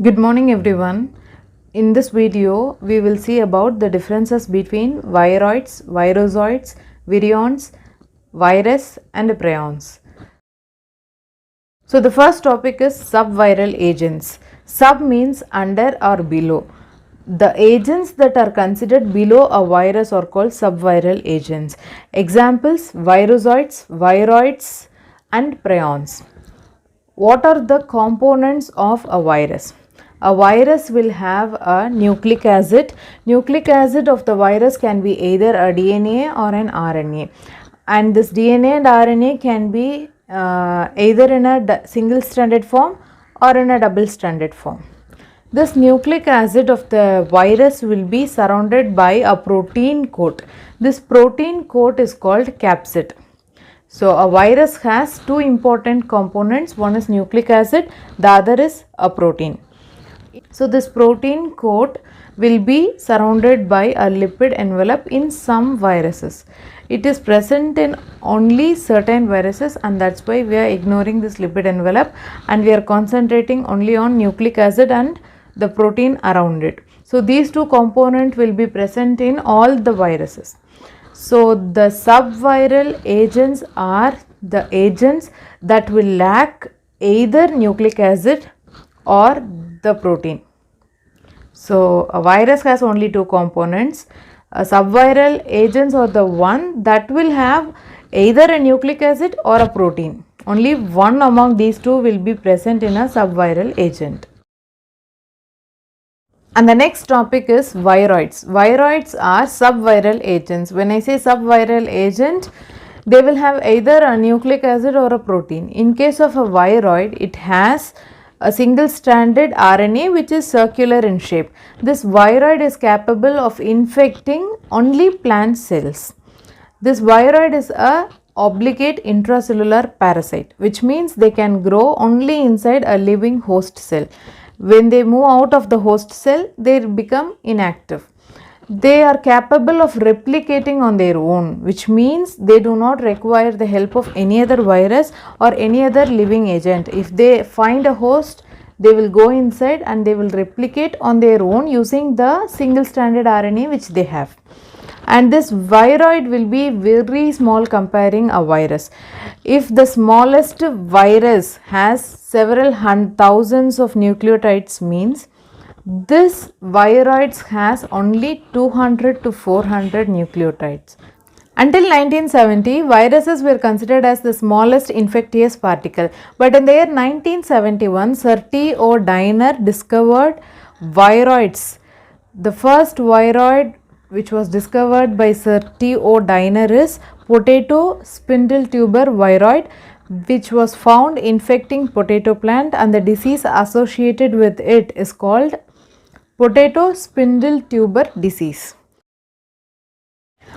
Good morning everyone. In this video, we will see about the differences between viroids, virusoids, virions, virus and prions. So the first topic is subviral agents. Sub means under or below. The agents that are considered below a virus are called subviral agents. Examples: virusoids, viroids and prions. What are the components of a virus? A virus will have a nucleic acid. Nucleic acid of the virus can be either a DNA or an RNA, and this DNA and RNA can be either in a single stranded form or in a double stranded form. This nucleic acid of the virus will be surrounded by a protein coat. This protein coat is called capsid. So a virus has two important components, one is nucleic acid, the other is a protein. So this protein coat will be surrounded by a lipid envelope in some viruses. It is present in only certain viruses, and that's why we are ignoring this lipid envelope and we are concentrating only on nucleic acid and the protein around it. So these two components will be present in all the viruses. So the subviral agents are the agents that will lack either nucleic acid or the protein. So a virus has only two components. Subviral agents are the one that will have either a nucleic acid or a protein. Only one among these two will be present in a subviral agent. And the next topic is viroids. Viroids are subviral agents. When I say subviral agent, they will have either a nucleic acid or a protein. In case of a viroid, it has a single stranded RNA which is circular in shape. This viroid is capable of infecting only plant cells. This viroid is a obligate intracellular parasite, which means they can grow only inside a living host cell. When they move out of the host cell, they become inactive. They are capable of replicating on their own, which means they do not require the help of any other virus or any other living agent. If they find a host, they will go inside and they will replicate on their own using the single stranded RNA which they have. And this viroid will be very small comparing a virus. If the smallest virus has several thousands of nucleotides, means this viroids has only 200 to 400 nucleotides. Until 1970, viruses were considered as the smallest infectious particle, but in the year 1971, Sir T.O. Diner discovered viroids. The first viroid which was discovered by Sir T.O. Diner is potato spindle tuber viroid, which was found infecting potato plant, and the disease associated with it is called potato spindle tuber disease.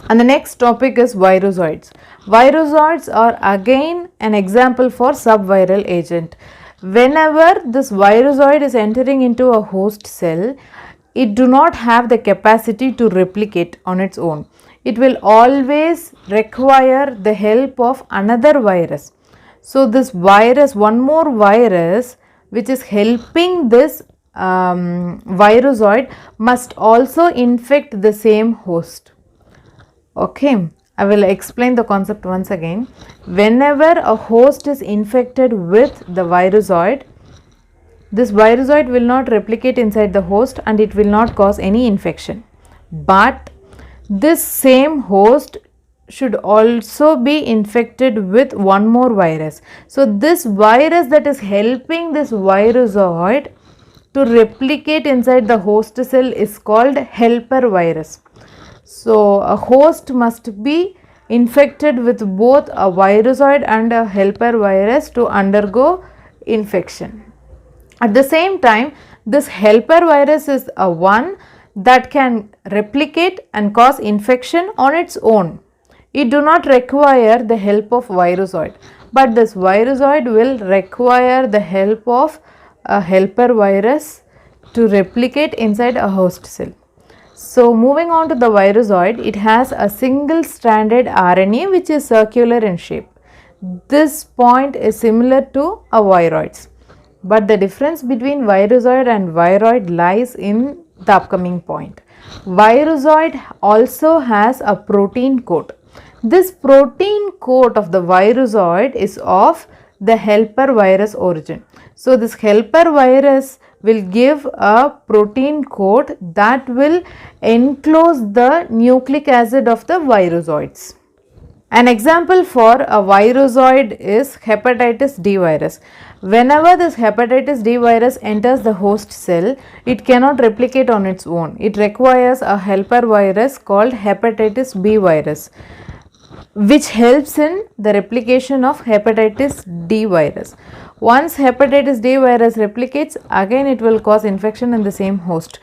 And the next topic is virusoids. Virusoids are again an example for subviral agent. Whenever this virusoid is entering into a host cell, it do not have the capacity to replicate on its own. It will always require the help of another virus. So this virus, one more virus which is helping this virusoid, must also infect the same host. Okay, I will explain the concept once again. Whenever a host is infected with the virusoid, this virusoid will not replicate inside the host and it will not cause any infection. But this same host should also be infected with one more virus. So this virus that is helping this virusoid to replicate inside the host cell is called helper virus. So a host must be infected with both a virusoid and a helper virus to undergo infection. At the same time, this helper virus is a one that can replicate and cause infection on its own. It do not require the help of virusoid, but this virusoid will require the help of a helper virus to replicate inside a host cell. So moving on to the virusoid, it has a single stranded RNA which is circular in shape. This point is similar to a viroids. But the difference between virusoid and viroid lies in the upcoming point. Virusoid also has a protein coat. This protein coat of the virusoid is of the helper virus origin. So, this helper virus will give a protein coat that will enclose the nucleic acid of the virusoids. An example for a virusoid is hepatitis D virus. Whenever this hepatitis D virus enters the host cell, it cannot replicate on its own. It requires a helper virus called hepatitis B virus, which helps in the replication of hepatitis D virus. Once hepatitis D virus replicates, again it will cause infection in the same host.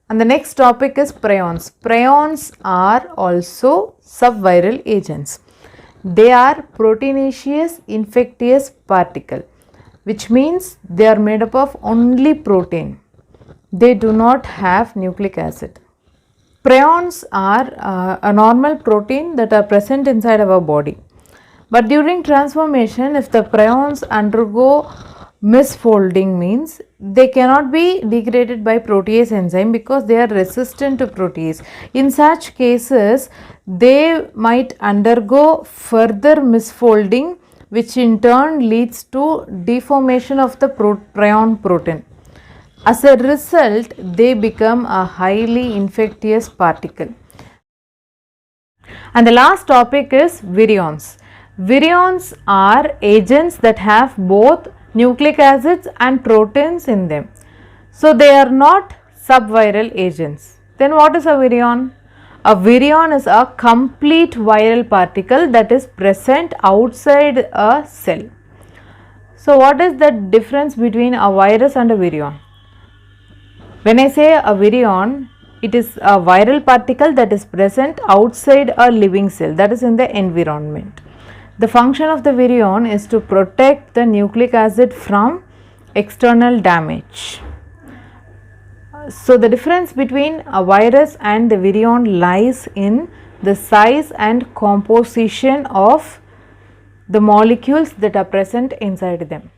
And the next topic is prions. Prions are also subviral agents. They are proteinaceous infectious particle, which means they are made up of only protein. They do not have nucleic acid. Prions are a normal protein that are present inside our body. But during transformation, if the prions undergo misfolding, means they cannot be degraded by protease enzyme because they are resistant to protease. In such cases, they might undergo further misfolding, which in turn leads to deformation of the prion protein. As a result, they become a highly infectious particle. And the last topic is virions. Virions are agents that have both nucleic acids and proteins in them. So, they are not subviral agents. Then what is a virion? A virion is a complete viral particle that is present outside a cell. So, what is the difference between a virus and a virion? When I say a virion, it is a viral particle that is present outside a living cell, that is in the environment. The function of the virion is to protect the nucleic acid from external damage. So, the difference between a virus and the virion lies in the size and composition of the molecules that are present inside them.